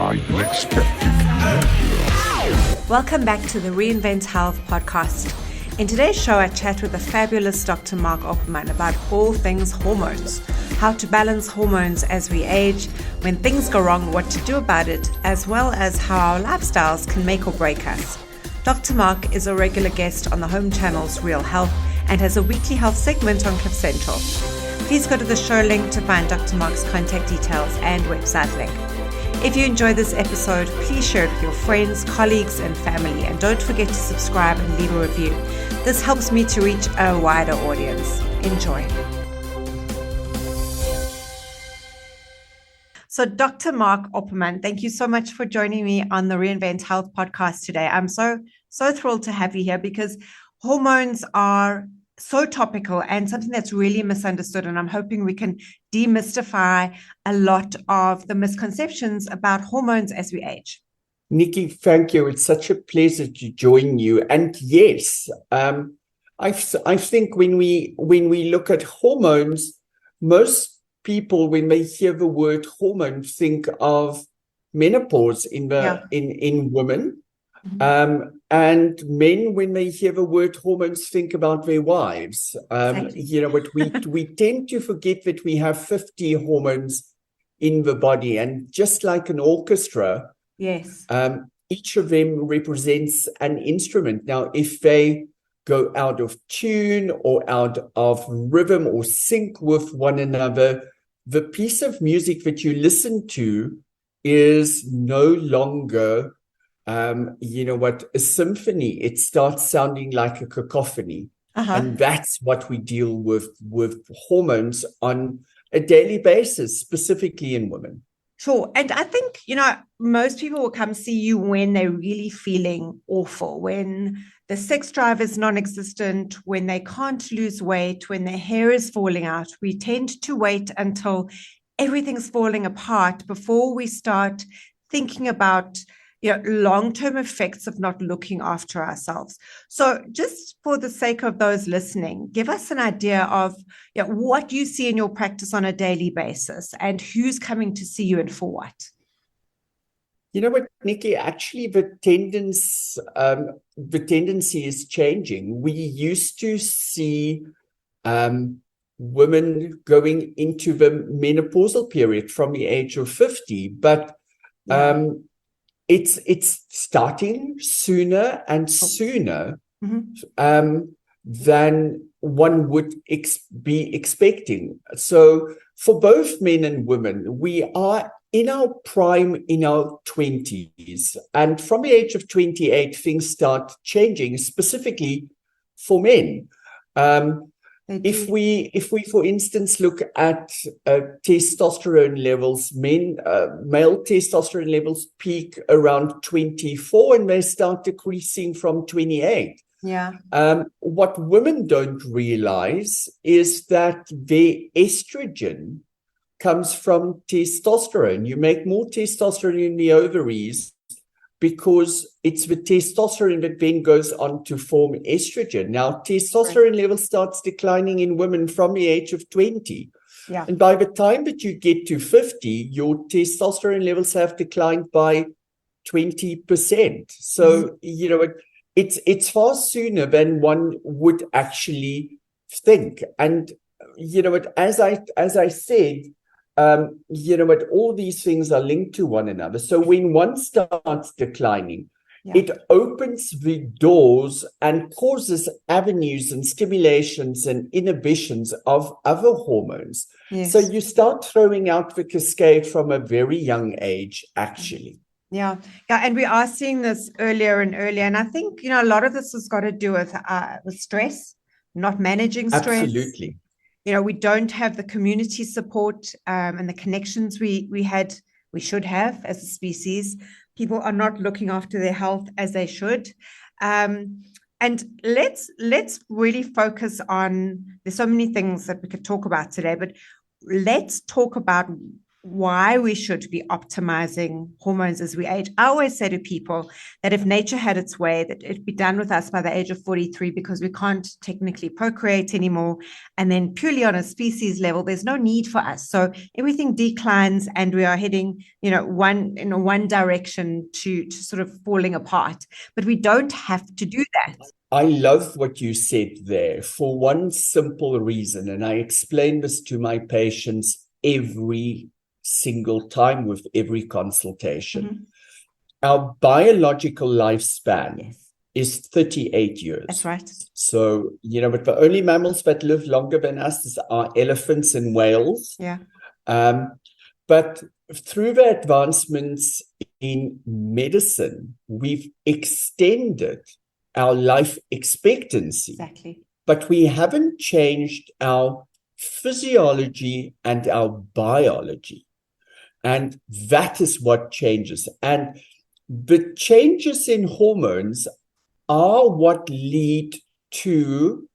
are you expecting? Welcome back to the Reinvent Health podcast. In today's show, I chat with the fabulous Dr. Mark Opperman about all things hormones, how to balance hormones as we age, when things go wrong, what to do about it, as well as how our lifestyles can make or break us. Dr. Mark is a regular guest on the home channel's Real Health and has a weekly health segment on Cliff Central. Please go to the show link to find Dr. Mark's contact details and website link. If you enjoyed this episode, please share it with your friends, colleagues, and family. And don't forget to subscribe and leave a review. This helps me to reach a wider audience. Enjoy. So Dr. Mark Opperman, thank you so much for joining me on the Reinvent Health podcast today. I'm so thrilled to have you here because hormones are so topical and something that's really misunderstood. And I'm hoping we can demystify a lot of the misconceptions about hormones as we age. Nikki, thank you. It's such a pleasure to join you. And yes, I think when we look at hormones, most people, when they hear the word hormone, think of menopause in women. Mm-hmm. And men, when they hear the word hormones, think about their wives. Exactly. But we tend to forget that we have 50 hormones in the body. And just like an orchestra, yes, each of them represents an instrument. Now, if they go out of tune or out of rhythm or sync with one another, the piece of music that you listen to is no longer a symphony. It starts sounding like a cacophony. And that's what we deal with hormones on a daily basis, specifically in women. Sure. And I think, most people will come see you when they're really feeling awful, when the sex drive is non-existent, when they can't lose weight, when their hair is falling out. We tend to wait until everything's falling apart before we start thinking about long-term effects of not looking after ourselves. So just for the sake of those listening, give us an idea of what you see in your practice on a daily basis and who's coming to see you and for what. You know what, Nikki, actually the tendency is changing. We used to see women going into the menopausal period from the age of 50, but it's starting sooner and sooner than one would be expecting. So for both men and women, we are in our prime in our 20s. And from the age of 28, things start changing, specifically for men. If we, for instance, look at testosterone levels, male testosterone levels peak around 24 and they start decreasing from 28. Yeah. What women don't realize is that their estrogen comes from testosterone. You make more testosterone in the ovaries because it's the testosterone that then goes on to form estrogen. Now, testosterone level starts declining in women from the age of 20. Yeah. And by the time that you get to 50, your testosterone levels have declined by 20%. So, it's far sooner than one would actually think. And, as I said, all these things are linked to one another. So when one starts declining, it opens the doors and causes avenues and stimulations and inhibitions of other hormones. Yes. So you start throwing out the cascade from a very young age, actually. Yeah. And we are seeing this earlier and earlier. And I think, a lot of this has got to do with stress, not managing stress. Absolutely. We don't have the community support and the connections we should have as a species. People are not looking after their health as they should. And let's really focus on, there's so many things that we could talk about today, but let's talk about why we should be optimizing hormones as we age. I always say to people that if nature had its way, that it'd be done with us by the age of 43, because we can't technically procreate anymore. And then purely on a species level, there's no need for us. So everything declines and we are heading, one direction to sort of falling apart. But we don't have to do that. I love what you said there for one simple reason. And I explain this to my patients every single time with every consultation. Mm-hmm. Our biological lifespan is 38 years. That's right. So, but the only mammals that live longer than us are elephants and whales. Yeah. But through the advancements in medicine, we've extended our life expectancy. Exactly. But we haven't changed our physiology and our biology. And that is what changes. And the changes in hormones are what lead to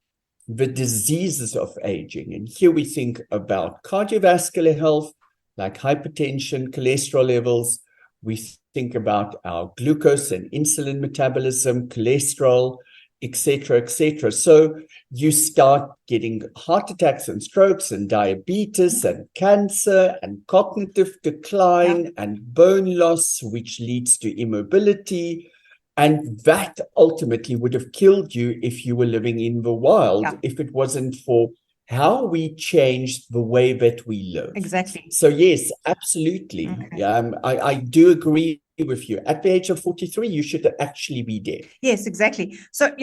the diseases of aging. And here we think about cardiovascular health, like hypertension, cholesterol levels. We think about our glucose and insulin metabolism, cholesterol, etc., etc. So you start getting heart attacks and strokes and diabetes and cancer and cognitive decline and bone loss, which leads to immobility. And that ultimately would have killed you if you were living in the wild, if it wasn't for how we changed the way that we live. Exactly. So yes, absolutely. Okay. I do agree with you. At the age of 43, you should actually be dead. Yes, exactly. So,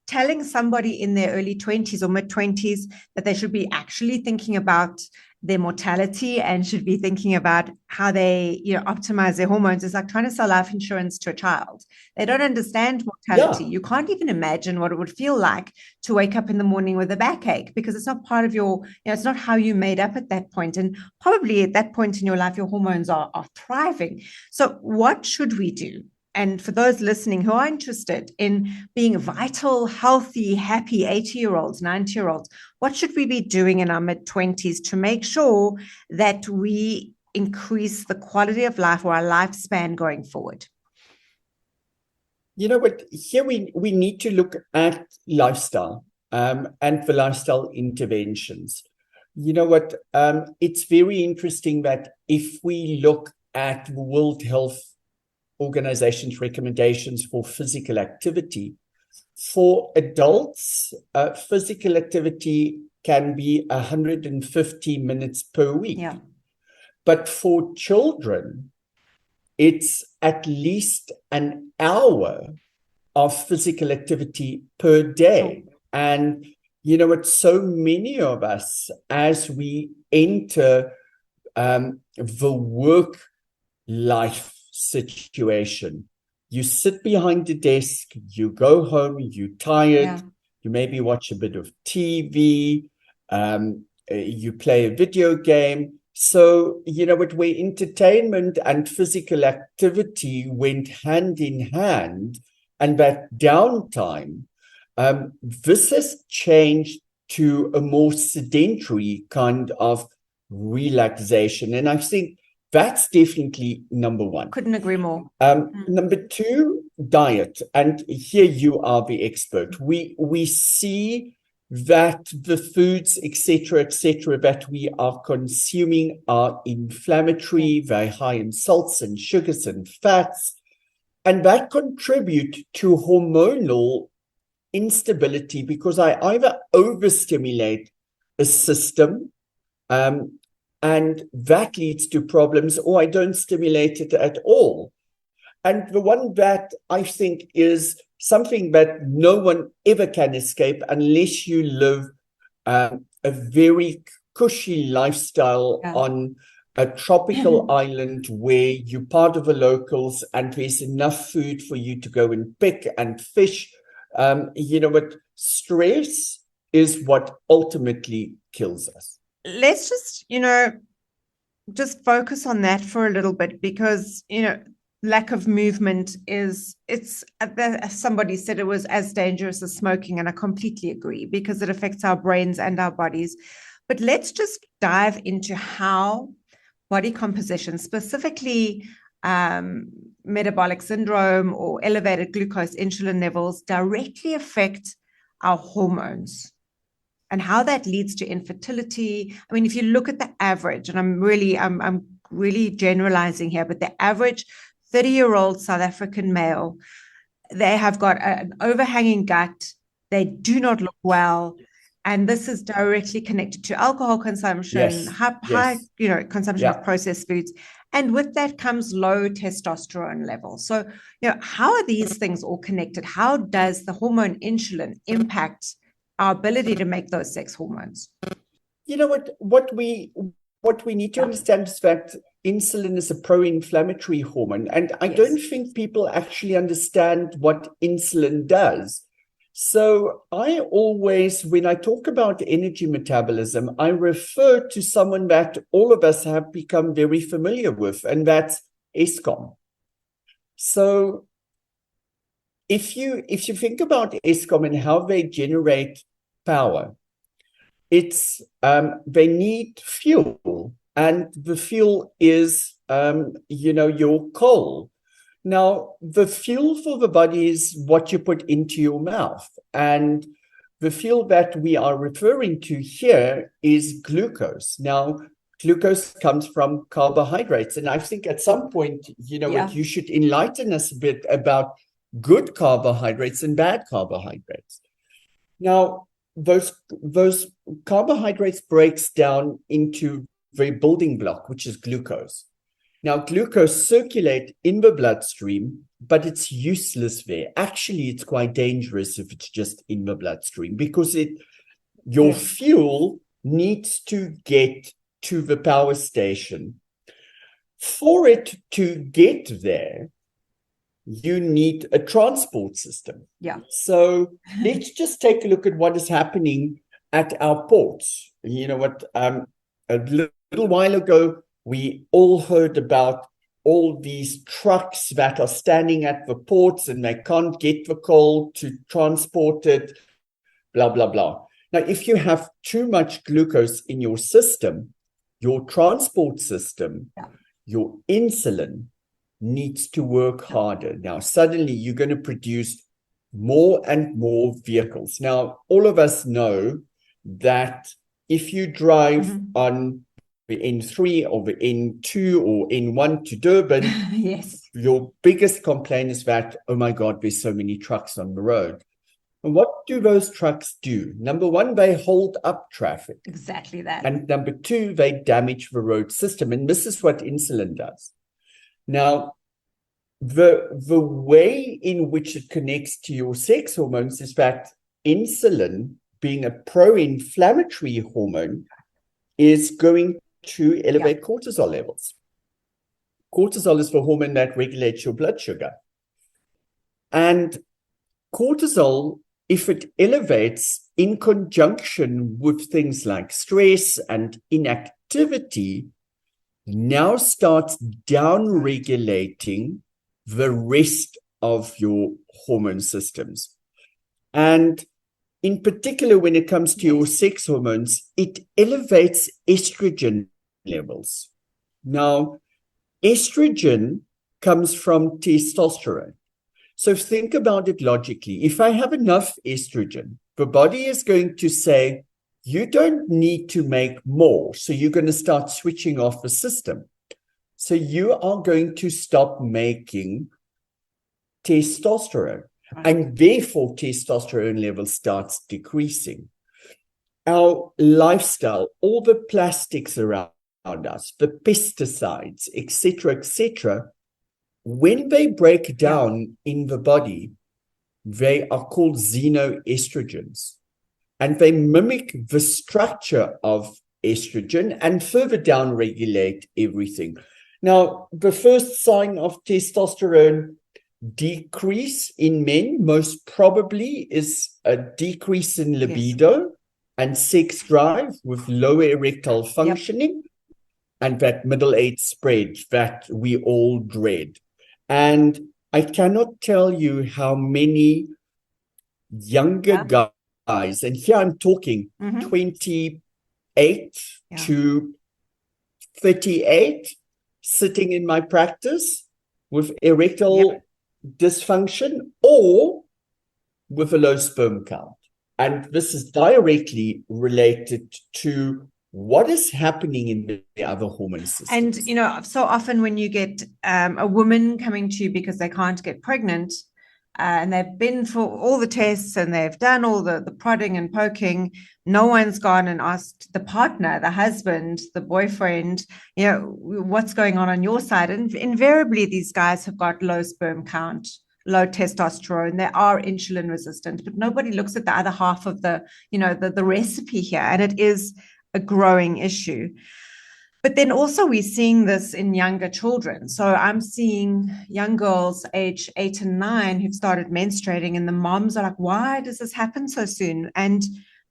telling somebody in their early 20s or mid 20s that they should be actually thinking about their mortality and should be thinking about how they, optimize their hormones is like trying to sell life insurance to a child. They don't understand mortality. You can't even imagine what it would feel like to wake up in the morning with a backache, because it's not part of your, it's not how you made up at that point. And probably at that point in your life, your hormones are thriving. So what should we do? And for those listening who are interested in being vital, healthy, happy 80-year-olds, 90-year-olds, what should we be doing in our mid-20s to make sure that we increase the quality of life or our lifespan going forward? But here we need to look at lifestyle and the lifestyle interventions. It's very interesting that if we look at the World Health Organization's recommendations for physical activity, for adults, physical activity can be 150 minutes per week. Yeah. But for children, it's at least an hour of physical activity per day. Sure. And, it's so many of us, as we enter the work life situation, you sit behind the desk, you go home, you're tired, you maybe watch a bit of TV, you play a video game. So, where entertainment and physical activity went hand in hand, and that downtime, this has changed to a more sedentary kind of relaxation. And I think that's definitely number one. Couldn't agree more. Number two, diet. And here you are the expert. We see that the foods, etc., that we are consuming are inflammatory, very high in salts and sugars and fats, and that contribute to hormonal instability, because I either overstimulate a system, and that leads to problems, or I don't stimulate it at all. And the one that I think is something that no one ever can escape unless you live a very cushy lifestyle on a tropical island where you're part of the locals and there's enough food for you to go and pick and fish. What stress is what ultimately kills us. Let's just, just focus on that for a little bit, because, lack of movement as somebody said, it was as dangerous as smoking. And I completely agree, because it affects our brains and our bodies. But let's just dive into how body composition, specifically metabolic syndrome or elevated glucose insulin levels, directly affect our hormones and how that leads to infertility. I mean, if you look at the average, and I'm really generalizing here, but the average 30-year-old South African male, they have got an overhanging gut. They do not look well. And this is directly connected to alcohol consumption, high consumption of processed foods. And with that comes low testosterone levels. So, how are these things all connected? How does the hormone insulin impact our ability to make those sex hormones? What we need to understand is that insulin is a pro-inflammatory hormone. And I don't think people actually understand what insulin does. So I always, when I talk about energy metabolism, I refer to someone that all of us have become very familiar with, and that's ESCOM. So if you think about ESCOM and how they generate power, it's they need fuel, and the fuel is your coal. Now, the fuel for the body is what you put into your mouth. And the fuel that we are referring to here is glucose. Now, glucose comes from carbohydrates. And I think at some point, you should enlighten us a bit about good carbohydrates and bad carbohydrates. Now, those carbohydrates breaks down into the building block, which is glucose. Now, glucose circulates in the bloodstream, but it's useless there. Actually, it's quite dangerous if it's just in the bloodstream, because your fuel needs to get to the power station. For it to get there, you need a transport system. Yeah. So let's just take a look at what is happening at our ports. A little while ago, we all heard about all these trucks that are standing at the ports and they can't get the coal to transport it, blah, blah, blah. Now, if you have too much glucose in your system, your transport system, your insulin needs to work harder. Now, suddenly you're going to produce more and more vehicles. Now, all of us know that if you drive on the N3 or the N2 or N1 to Durban, your biggest complaint is that, oh my God, there's so many trucks on the road. And what do those trucks do? Number one, they hold up traffic. Exactly that. And number two, they damage the road system. And this is what insulin does. Now, the way in which it connects to your sex hormones is that insulin, being a pro-inflammatory hormone, is going to elevate cortisol levels. Cortisol is the hormone that regulates your blood sugar. And cortisol, if it elevates in conjunction with things like stress and inactivity, now starts down-regulating the rest of your hormone systems. And in particular, when it comes to your sex hormones, it elevates estrogen levels. Now, estrogen comes from testosterone. So think about it logically. If I have enough estrogen, the body is going to say, you don't need to make more. So you're going to start switching off the system. So you are going to stop making testosterone. And therefore, testosterone level starts decreasing. Our lifestyle, all the plastics around us, the pesticides, etc., when they break down in the body, they are called xenoestrogens. And they mimic the structure of estrogen and further down regulate everything. Now, the first sign of testosterone decrease in men most probably is a decrease in libido and sex drive with lower erectile functioning and that middle age spread that we all dread. And I cannot tell you how many younger guys, and here I'm talking 28 to 38 sitting in my practice with erectile dysfunction or with a low sperm count. And this is directly related to what is happening in the other hormone systems. And, you know, so often when you get a woman coming to you because they can't get pregnant, and they've been for all the tests and they've done all the prodding and poking, no one's gone and asked the partner, the husband, the boyfriend, you know, what's going on your side. And invariably, these guys have got low sperm count, low testosterone, they are insulin resistant, but nobody looks at the other half of the, you know, the recipe here. And it is a growing issue. But then also we're seeing this in younger children. So I'm seeing young girls age 8 and 9 who've started menstruating, and the moms are like, why does this happen so soon? And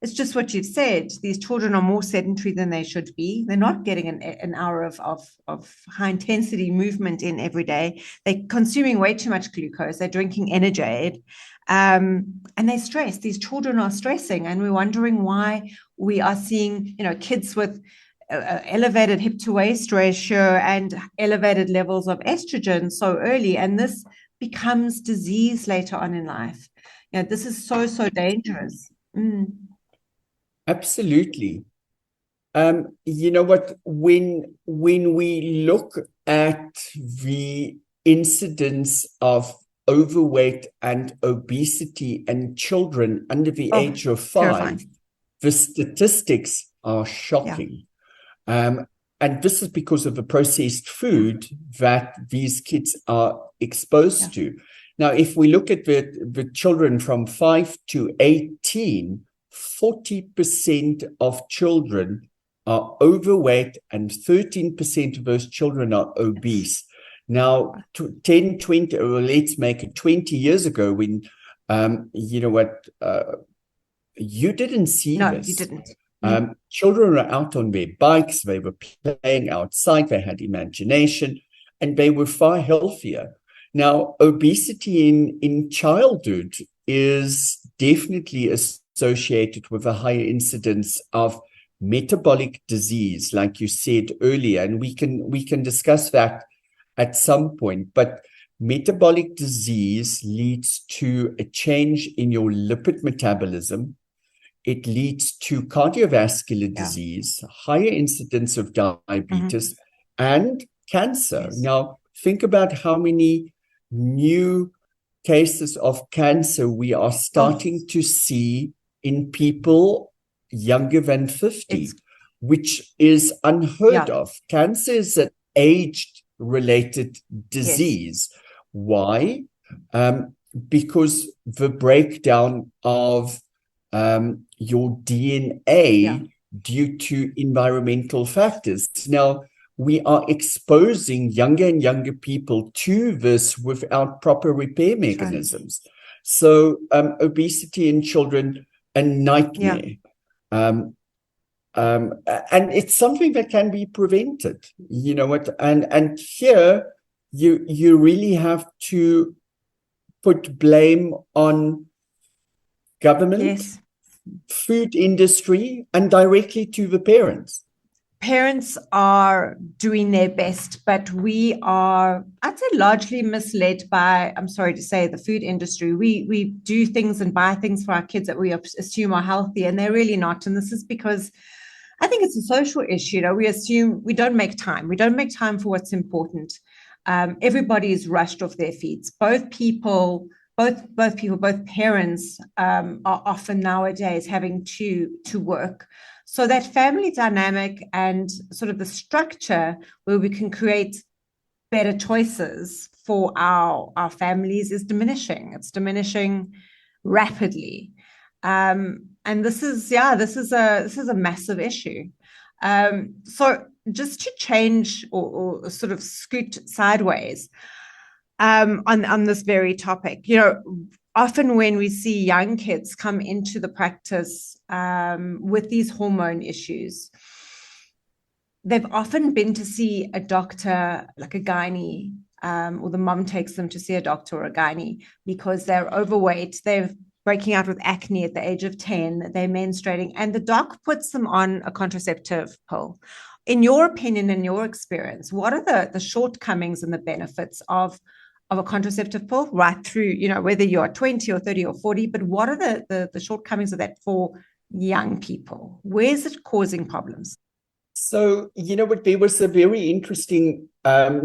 it's just what you've said. These children are more sedentary than they should be. They're not getting an hour of high intensity movement in every day. They're consuming way too much glucose. They're drinking energy aid. And they stress. These children are stressing, and we're wondering why we are seeing, you know, kids with elevated hip to waist ratio and elevated levels of estrogen so early, and this becomes disease later on in life. You know, this is so dangerous. Absolutely. You know what, when we look at the incidence of overweight and obesity in children under the age of 5, terrifying. The statistics are shocking. And this is because of the processed food that these kids are exposed to. Now, if we look at the children from 5 to 18, 40% of children are overweight and 13% of those children are obese. Now, 10, 20, or let's make it 20 years ago when, you know what, you didn't see this. No, you didn't. Children were out on their bikes, they were playing outside, they had imagination, and they were far healthier. Now, obesity in childhood is definitely associated with a higher incidence of metabolic disease, like you said earlier, and we can discuss that at some point. But metabolic disease leads to a change in your lipid metabolism. It leads to cardiovascular disease, higher incidence of diabetes, and cancer. Yes. Now, think about how many new cases of cancer we are starting to see in people younger than 50, which is unheard of. Cancer is an age-related disease. Yes. Why? Because the breakdown of your DNA due to environmental factors. Now, we are exposing younger and younger people to this without proper repair mechanisms. Right. So obesity in children, a nightmare. And it's something that can be prevented, you know what, and here you really have to put blame on government, food industry, and directly to the parents. Parents are doing their best, but we are, I'd say, largely misled by, I'm sorry to say, the food industry. We do things and buy things for our kids that we assume are healthy, and they're really not. And this is because I think it's a social issue. You know, we assume we don't make time. We don't make time for what's important. Everybody is rushed off their feet. Both parents are often nowadays having to work. So that family dynamic and sort of the structure where we can create better choices for our families is diminishing. It's diminishing rapidly. And this is a massive issue. So just to change or sort of scoot sideways on this very topic, you know, often when we see young kids come into the practice with these hormone issues, they've often been to see a doctor, like a gynae, or the mom takes them to see a doctor or a gynae because they're overweight, they're breaking out with acne at the age of 10, they're menstruating, and the doc puts them on a contraceptive pill. in your opinion, in your experience, what are the shortcomings and the benefits of a contraceptive pill right through, whether you're 20 or 30 or 40, but what are the shortcomings of that for young people? Where is it causing problems? So, there was a very interesting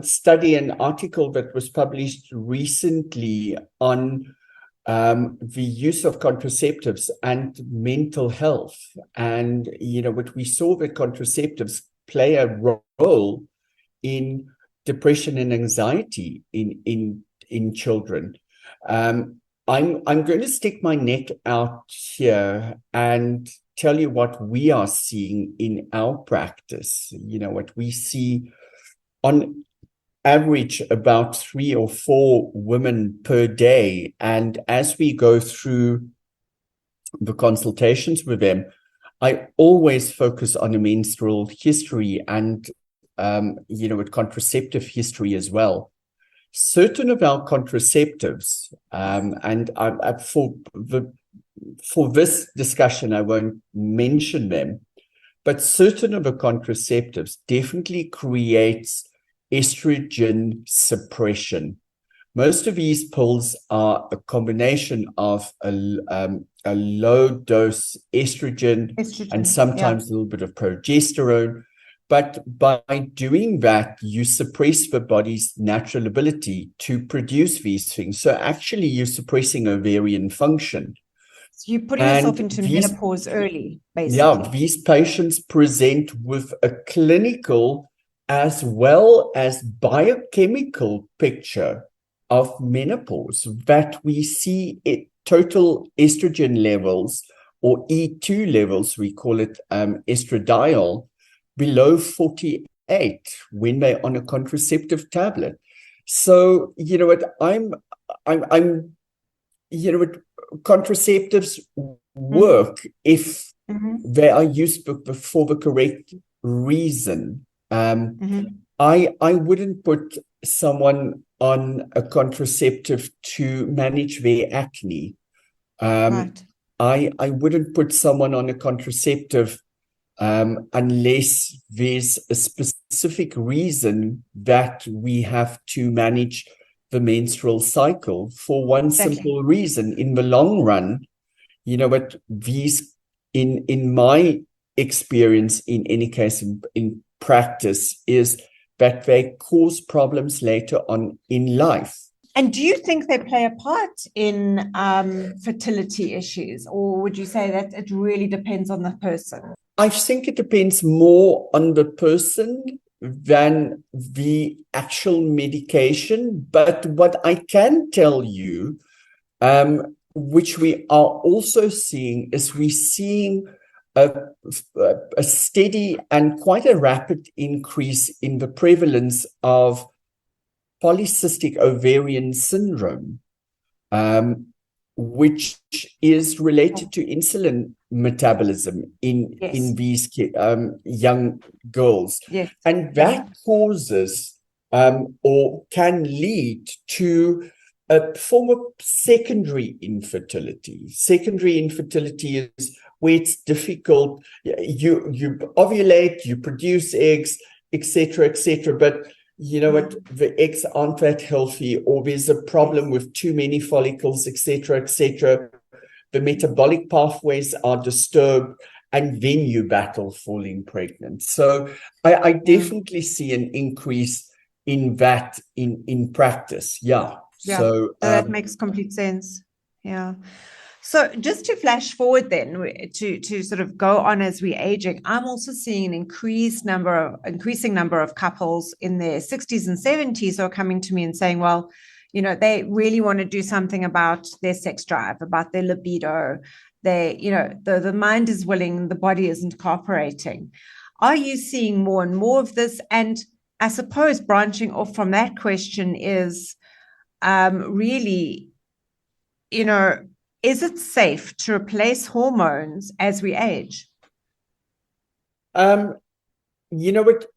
study and article that was published recently on the use of contraceptives and mental health. And, what we saw that contraceptives play a role in depression and anxiety in children. I'm going to stick my neck out here and tell you what we are seeing in our practice. What we see on average about 3 or 4 women per day. And as we go through the consultations with them, I always focus on a menstrual history and, with contraceptive history as well. Certain of our contraceptives, and for this discussion, I won't mention them, but certain of the contraceptives definitely creates estrogen suppression. Most of these pills are a combination of a low dose estrogen and sometimes a little bit of progesterone. But by doing that, you suppress the body's natural ability to produce these things. So actually, you're suppressing ovarian function. So you're putting yourself into menopause early, basically. Yeah, these patients present with a clinical as well as biochemical picture of menopause, that we see total estrogen levels, or E2 levels, we call it estradiol, below 48 when they're on a contraceptive tablet. So, contraceptives work if they are used for the correct reason. I wouldn't put someone on a contraceptive to manage their acne. Right. I wouldn't put someone on a contraceptive unless there's a specific reason that we have to manage the menstrual cycle for one simple reason. In the long run, what these, in my experience, in any case, in practice, is that they cause problems later on in life. And do you think they play a part in fertility issues, or would you say that it really depends on the person? I think it depends more on the person than the actual medication. But what I can tell you, which we are also seeing, is we're seeing a steady and quite a rapid increase in the prevalence of polycystic ovarian syndrome, which is related to insulin metabolism in these young girls. Yes. And that causes or can lead to a form of secondary infertility. Secondary infertility is where it's difficult. You ovulate, you produce eggs, etc., but what, the eggs aren't that healthy, or there's a problem with too many follicles, etc. The metabolic pathways are disturbed, and then you battle falling pregnant. So I definitely see an increase in that in practice. Yeah. So that makes complete sense. Yeah. So just to flash forward then, to sort of go on as we're aging, I'm also seeing an increasing number of couples in their 60s and 70s who are coming to me and saying, well, they really want to do something about their sex drive, about their libido. They, the mind is willing, the body isn't cooperating. Are you seeing more and more of this? And I suppose branching off from that question is really, is it safe to replace hormones as we age? What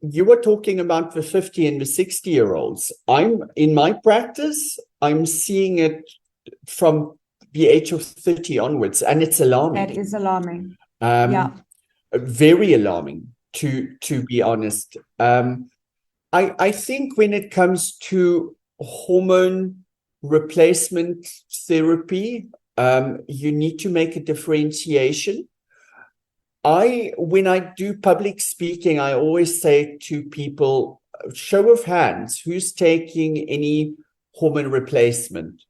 you were talking about the 50 and the 60-year-olds. In my practice, I'm seeing it from the age of 30 onwards, and it's alarming. That is alarming. Very alarming, to be honest. I think when it comes to hormone replacement therapy, you need to make a differentiation. When I do public speaking, I always say to people, show of hands, who's taking any hormone replacement?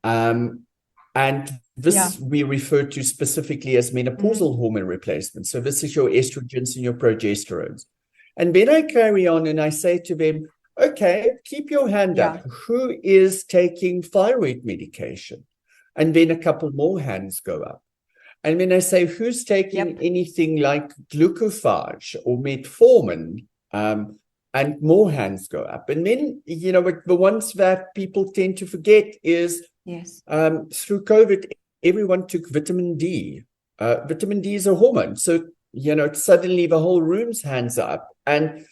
And this we refer to specifically as menopausal hormone replacement. So this is your estrogens and your progesterones. And then I carry on and I say to them, okay, keep your hand up. Who is taking thyroid medication? And then a couple more hands go up. And then I say, who's taking anything like glucophage or metformin? And more hands go up. And then, the ones that people tend to forget is through COVID, everyone took vitamin D. Vitamin D is a hormone. So, suddenly the whole room's hands are up. And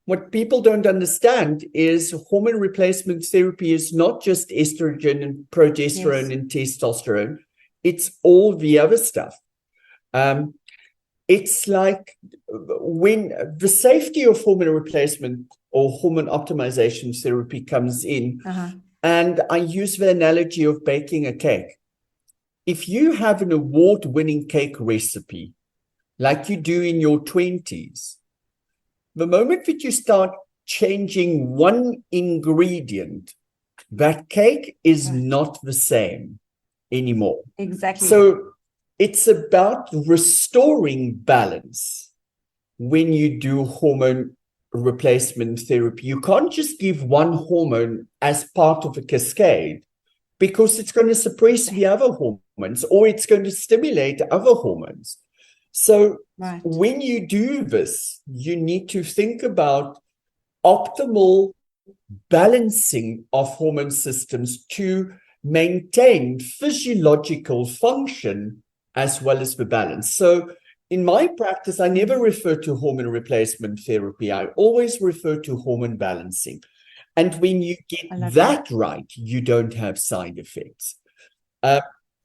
what people don't understand is hormone replacement therapy is not just estrogen and progesterone and testosterone. It's all the other stuff. It's like when the safety of hormone replacement or hormone optimization therapy comes in, and I use the analogy of baking a cake. If you have an award-winning cake recipe, like you do in your 20s, the moment that you start changing one ingredient, that cake is not the same anymore. Exactly. So it's about restoring balance when you do hormone replacement therapy. You can't just give one hormone as part of a cascade because it's going to suppress the other hormones or it's going to stimulate other hormones. So when you do this, you need to think about optimal balancing of hormone systems to maintain physiological function as well as the balance. So in my practice, I never refer to hormone replacement therapy. I always refer to hormone balancing. And when you get that right, you don't have side effects.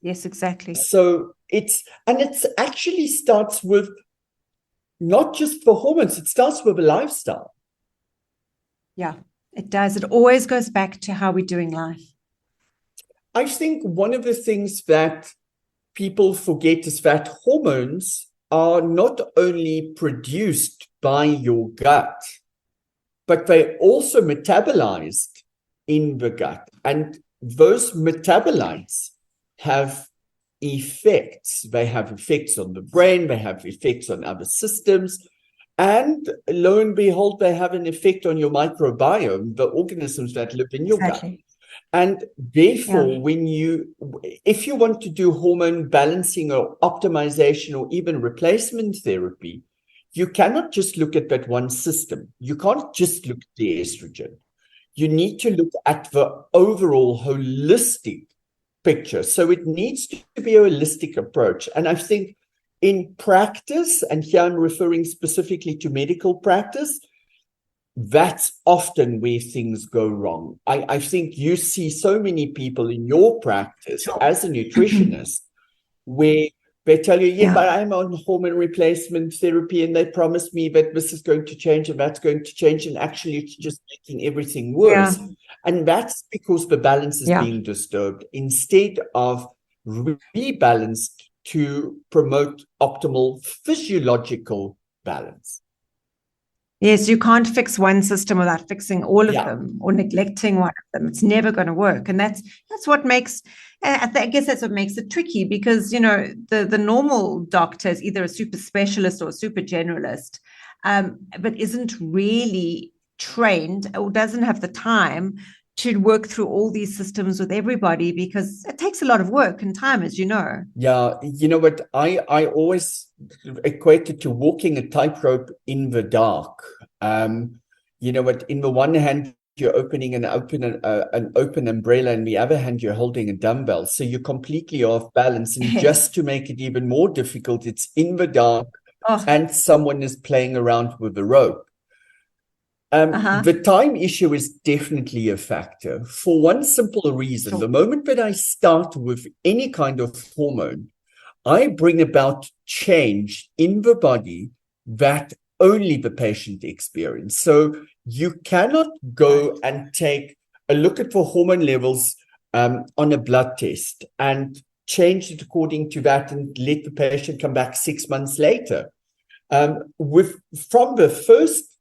Yes, exactly. So it's actually starts with not just the hormones, it starts with a lifestyle. Yeah, it does. It always goes back to how we're doing life. I think one of the things that people forget is that hormones are not only produced by your gut, but they're also metabolized in the gut. And those metabolites have effects. They have effects on the brain, they have effects on other systems, and lo and behold, they have an effect on your microbiome, the organisms that live in your gut. And therefore, if you want to do hormone balancing or optimization or even replacement therapy, you cannot just look at that one system. You can't just look at the estrogen. You need to look at the overall holistic picture. So it needs to be a holistic approach. And I think in practice, and here I'm referring specifically to medical practice, that's often where things go wrong. I think you see so many people in your practice as a nutritionist where they tell you, but I'm on hormone replacement therapy and they promised me that this is going to change and that's going to change. And actually it's just making everything worse. And that's because the balance is being disturbed instead of rebalanced to promote optimal physiological balance. Yes, you can't fix one system without fixing all of them or neglecting one of them. It's never going to work. And that's what makes, I guess that's what makes it tricky because, the normal doctor is either a super specialist or a super generalist, but isn't really trained or doesn't have the time to work through all these systems with everybody because it takes a lot of work and time, as you know. Yeah, you know what? I always equate it to walking a tightrope in the dark. You know what? In the one hand, you're opening an open umbrella, and the other hand, you're holding a dumbbell. So you're completely off balance. And just to make it even more difficult, it's in the dark, and someone is playing around with the rope. The time issue is definitely a factor for one simple reason. The moment that I start with any kind of hormone, I bring about change in the body that only the patient experience. So you cannot go and take a look at the hormone levels on a blood test and change it according to that and let the patient come back 6 months later. From the first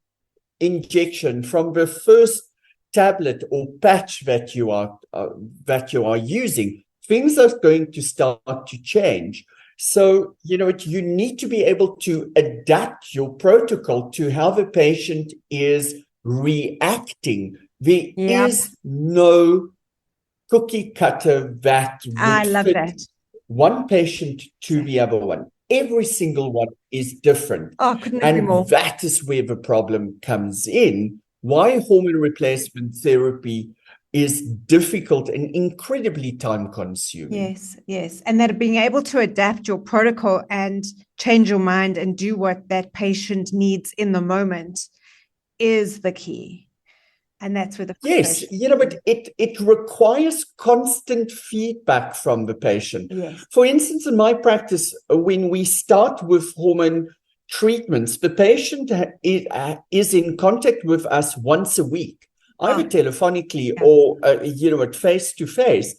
injection, from the first tablet or patch that you are using, things are going to start to change. So, you need to be able to adapt your protocol to how the patient is reacting. There is no cookie cutter that would fit one patient to the other one. Every single one is different. Oh, couldn't agree more. And that is where the problem comes in. Why hormone replacement therapy is difficult and incredibly time consuming. Yes. And that being able to adapt your protocol and change your mind and do what that patient needs in the moment is the key. And that's where the yes, but it requires constant feedback from the patient. Yes. For instance, in my practice, when we start with hormone treatments, the patient is in contact with us once a week, either telephonically or at face to face,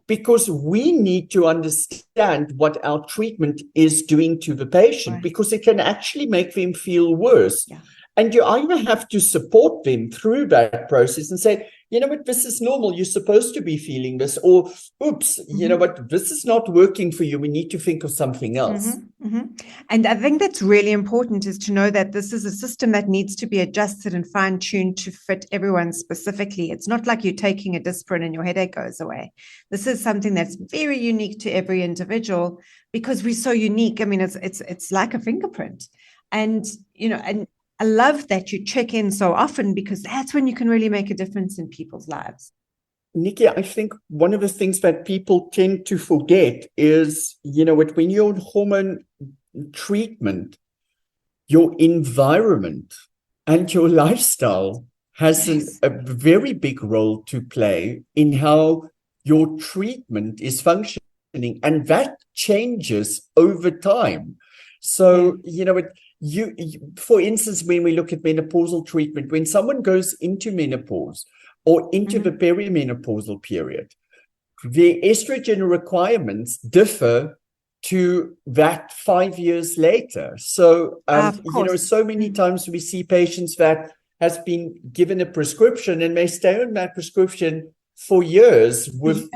because we need to understand what our treatment is doing to the patient, because it can actually make them feel worse. And you either have to support them through that process and say, this is normal. You're supposed to be feeling this, or oops, this is not working for you. We need to think of something else. And I think that's really important, is to know that this is a system that needs to be adjusted and fine-tuned to fit everyone specifically. It's not like you're taking a Disprin and your headache goes away. This is something that's very unique to every individual, because we're so unique. I mean, it's like a fingerprint. And, and I love that you check in so often, because that's when you can really make a difference in people's lives. Nikki, I think one of the things that people tend to forget is, when you're on hormone treatment, your environment and your lifestyle has a very big role to play in how your treatment is functioning, and that changes over time. So, you, for instance, when we look at menopausal treatment, when someone goes into menopause or into the perimenopausal period, the estrogen requirements differ to that 5 years later. So, so many times we see patients that has been given a prescription and may stay on that prescription for years with,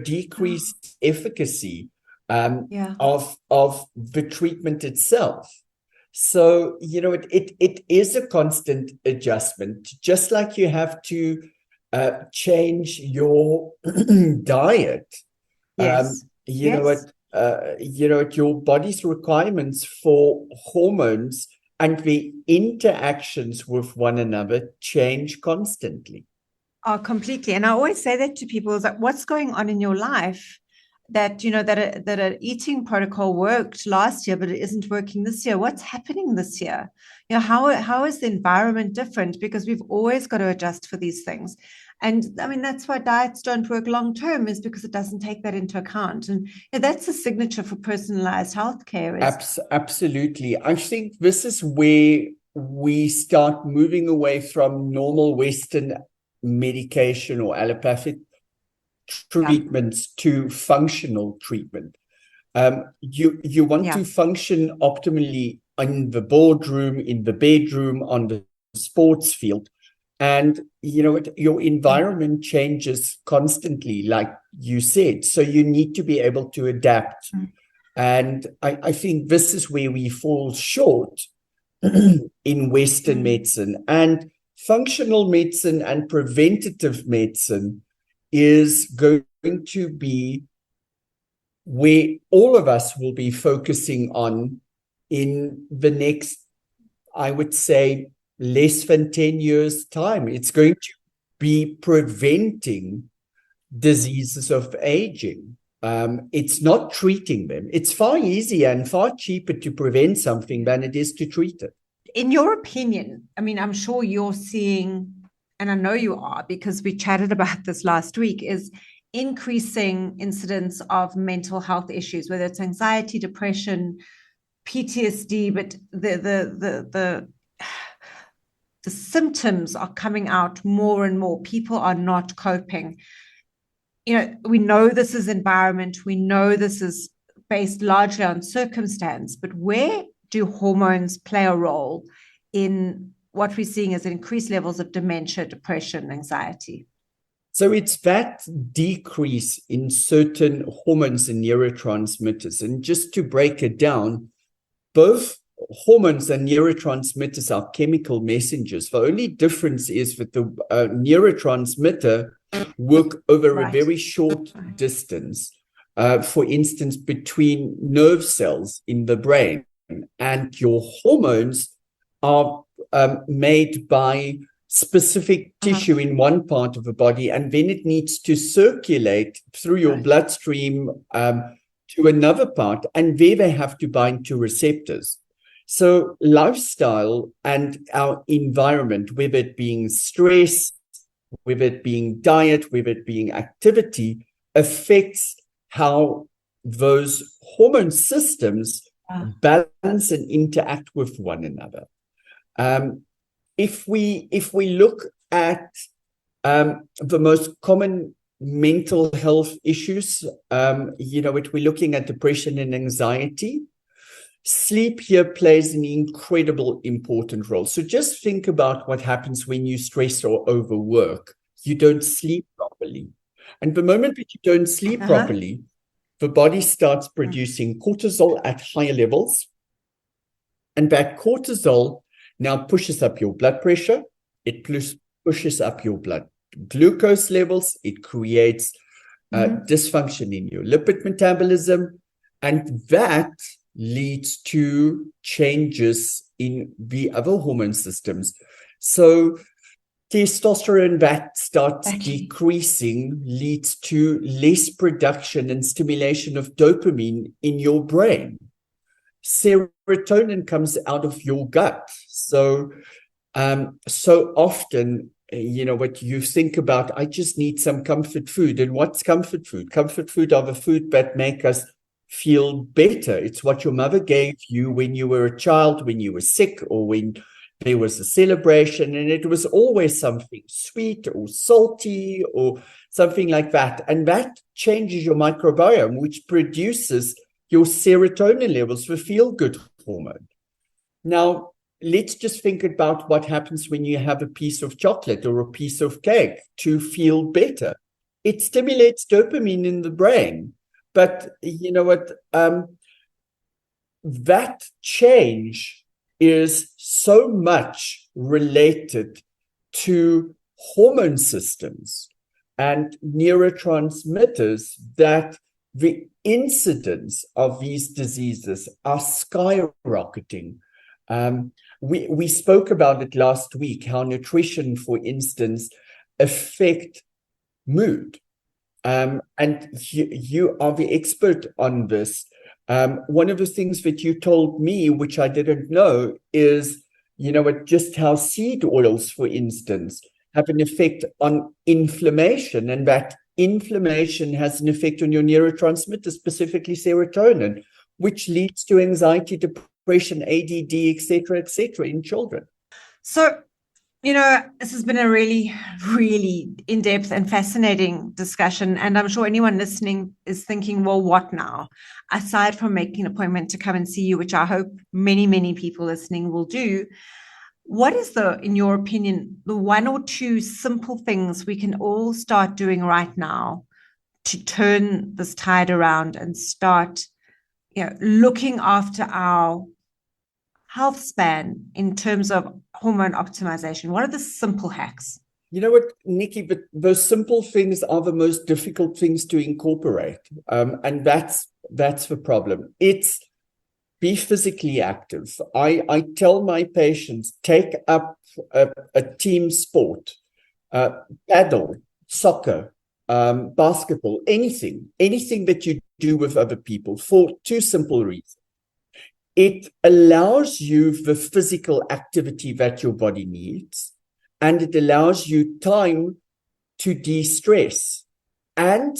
decreased efficacy of the treatment itself. So, it is a constant adjustment, just like you have to change your diet. Your body's requirements for hormones and the interactions with one another change constantly. Oh, completely. And I always say that to people, is that what's going on in your life that, that an eating protocol worked last year, but it isn't working this year. What's happening this year? How is the environment different? Because we've always got to adjust for these things. And I mean, that's why diets don't work long term, is because it doesn't take that into account. And that's a signature for personalized healthcare. Absolutely. I think this is where we start moving away from normal Western medication or allopathic treatments to functional treatment. You want to function optimally in the boardroom, in the bedroom, on the sports field. And, your environment changes constantly, like you said. So you need to be able to adapt. And I think this is where we fall short in Western medicine. And functional medicine and preventative medicine is going to be where all of us will be focusing on in the next, I would say, less than 10 years' time. It's going to be preventing diseases of aging. It's not treating them. It's far easier and far cheaper to prevent something than it is to treat it. In your opinion, I mean, I'm sure you're seeing, and I know you are, because we chatted about this last week, is increasing incidence of mental health issues, whether it's anxiety, depression, PTSD, but the symptoms are coming out more and more. People are not coping. We know this is environment. We know this is based largely on circumstance, but where do hormones play a role in what we're seeing as increased levels of dementia, depression, anxiety? So it's that decrease in certain hormones and neurotransmitters. And just to break it down, both hormones and neurotransmitters are chemical messengers. The only difference is that the neurotransmitter work over a very short distance, for instance, between nerve cells in the brain, and your hormones are made by specific tissue in one part of the body, and then it needs to circulate through your bloodstream to another part, and there they have to bind to receptors. So lifestyle and our environment, whether it being stress, whether it being diet, whether it being activity, affects how those hormone systems balance and interact with one another. If we look at the most common mental health issues, if we're looking at depression and anxiety, sleep here plays an incredible important role. So just think about what happens when you stress or overwork. You don't sleep properly. And the moment that you don't sleep properly, the body starts producing cortisol at higher levels. And that cortisol now pushes up your blood pressure. It pushes up your blood glucose levels. It creates dysfunction in your lipid metabolism. And that leads to changes in the other hormone systems. So testosterone that starts decreasing leads to less production and stimulation of dopamine in your brain. Serotonin comes out of your gut. So often, what you think about, I just need some comfort food. And what's comfort food? Comfort food are the food that make us feel better. It's what your mother gave you when you were a child, when you were sick, or when there was a celebration, and it was always something sweet or salty or something like that. And that changes your microbiome, which produces your serotonin levels, the feel-good hormone. Now, let's just think about what happens when you have a piece of chocolate or a piece of cake to feel better. It stimulates dopamine in the brain. But you know what? That change is so much related to hormone systems and neurotransmitters that the incidence of these diseases are skyrocketing. We spoke about it last week, how nutrition, for instance, affect mood. And you are the expert on this. One of the things that you told me, which I didn't know, is, just how seed oils, for instance, have an effect on inflammation, and that inflammation has an effect on your neurotransmitter, specifically serotonin, which leads to anxiety, depression, ADD, etc., in children. So, this has been a really, really in-depth and fascinating discussion. And I'm sure anyone listening is thinking, well, what now? Aside from making an appointment to come and see you, which I hope many, many people listening will do, what is in your opinion, the one or two simple things we can all start doing right now to turn this tide around and start, looking after our health span in terms of hormone optimization? What are the simple hacks? You know what, Nikki, but those simple things are the most difficult things to incorporate. And that's the problem. It's be physically active. I tell my patients, take up a team sport, paddle, soccer, basketball, anything that you do with other people, for two simple reasons. It allows you the physical activity that your body needs, and it allows you time to de-stress and,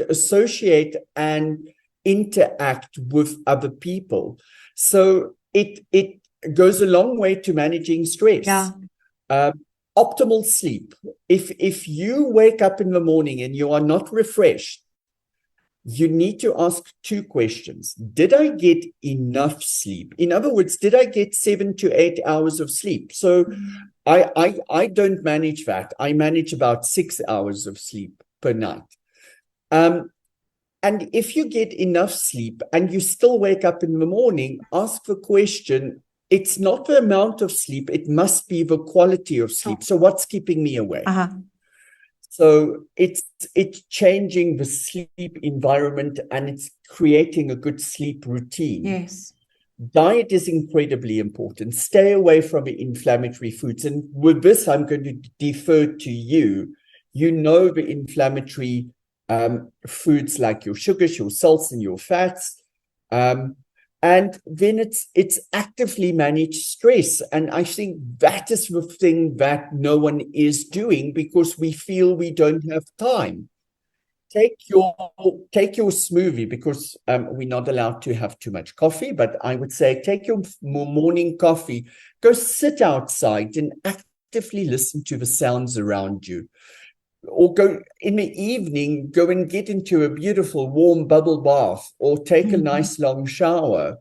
associate and interact with other people. So it goes a long way to managing stress. Yeah. Optimal sleep. If you wake up in the morning and you are not refreshed, you need to ask two questions. Did I get enough sleep? In other words, did I get 7 to 8 hours of sleep? So I don't manage that. I manage about 6 hours of sleep per night. And if you get enough sleep and you still wake up in the morning, ask the question, it's not the amount of sleep, it must be the quality of sleep. So what's keeping me awake? So it's changing the sleep environment, and it's creating a good sleep routine. Yes. Diet is incredibly important. Stay away from the inflammatory foods. And with this, I'm going to defer to you. You know the inflammatory foods like your sugars, your salts, and your fats. And then it's actively manage stress. And I think that is the thing that no one is doing, because we feel we don't have time. Take your smoothie, because we're not allowed to have too much coffee, but I would say take your morning coffee, go sit outside and actively listen to the sounds around you. Or go in the evening, go and get into a beautiful warm bubble bath, or take a nice long shower,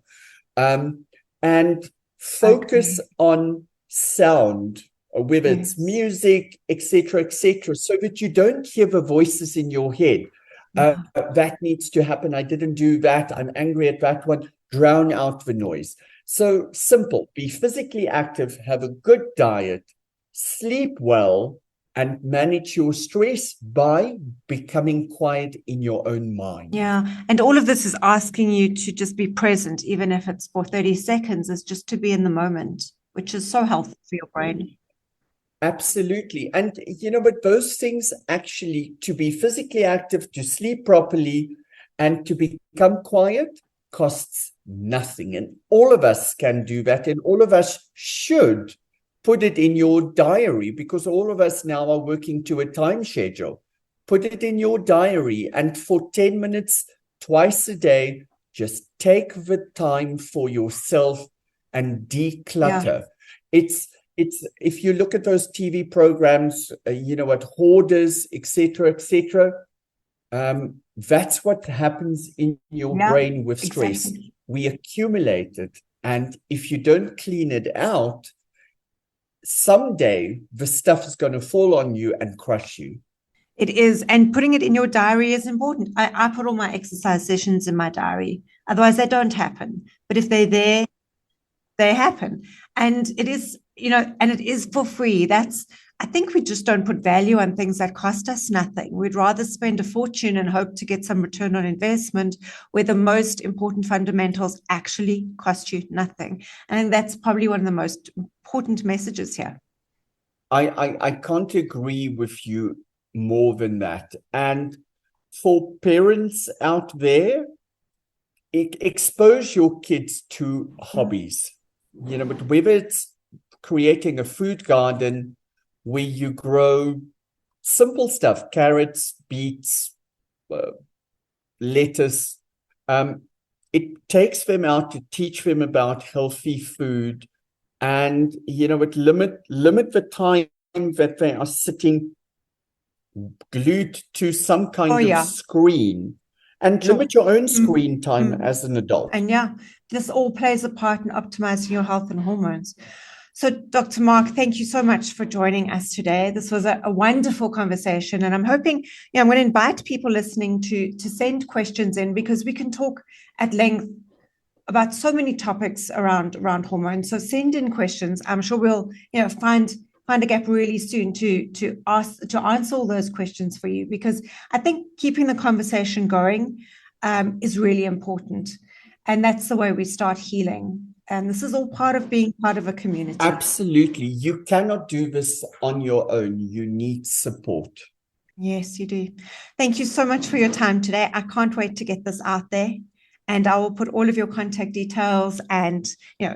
and focus on sound, whether it's music, etc., so that you don't hear the voices in your head. That needs to happen. I didn't do that. I'm angry at that one. Drown out the noise. So simple. Be physically active, have a good diet, sleep well, and manage your stress by becoming quiet in your own mind. Yeah. And all of this is asking you to just be present, even if it's for 30 seconds, is just to be in the moment, which is so healthy for your brain. Absolutely. And, but those things actually, to be physically active, to sleep properly, and to become quiet costs nothing. And all of us can do that. And all of us should put it in your diary, because all of us now are working to a time schedule. Put it in your diary, and for 10 minutes, twice a day, just take the time for yourself and declutter. It's if you look at those TV programs, at hoarders, etc., that's what happens in your brain with stress. Exactly. We accumulate it, and if you don't clean it out, someday the stuff is going to fall on you and crush you. It is. And putting it in your diary is important. I put all my exercise sessions in my diary. Otherwise, they don't happen. But if they're there, they happen. And it is, and it is for free. I think we just don't put value on things that cost us nothing. We'd rather spend a fortune and hope to get some return on investment, where the most important fundamentals actually cost you nothing. And I think that's probably one of the most important messages here. I can't agree with you more than that. And for parents out there, expose your kids to hobbies, but whether it's creating a food garden where you grow simple stuff, carrots, beets, lettuce. It takes them out to teach them about healthy food, and it limit the time that they are sitting glued to some kind of screen, and limit your own screen time as an adult. And this all plays a part in optimizing your health and hormones. So, Dr. Mark, thank you so much for joining us today. This was a wonderful conversation, and I'm hoping, I'm going to invite people listening to send questions in, because we can talk at length about so many topics around hormones. So send in questions. I'm sure we'll, find a gap really soon to answer all those questions for you, because I think keeping the conversation going is really important, and that's the way we start healing. And this is all part of being part of a community. Absolutely. You cannot do this on your own. You need support. Yes, you do. Thank you so much for your time today. I can't wait to get this out there. And I will put all of your contact details and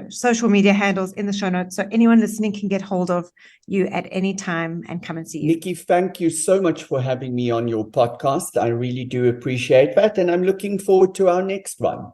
social media handles in the show notes, so anyone listening can get hold of you at any time and come and see you. Nikki, thank you so much for having me on your podcast. I really do appreciate that, and I'm looking forward to our next one.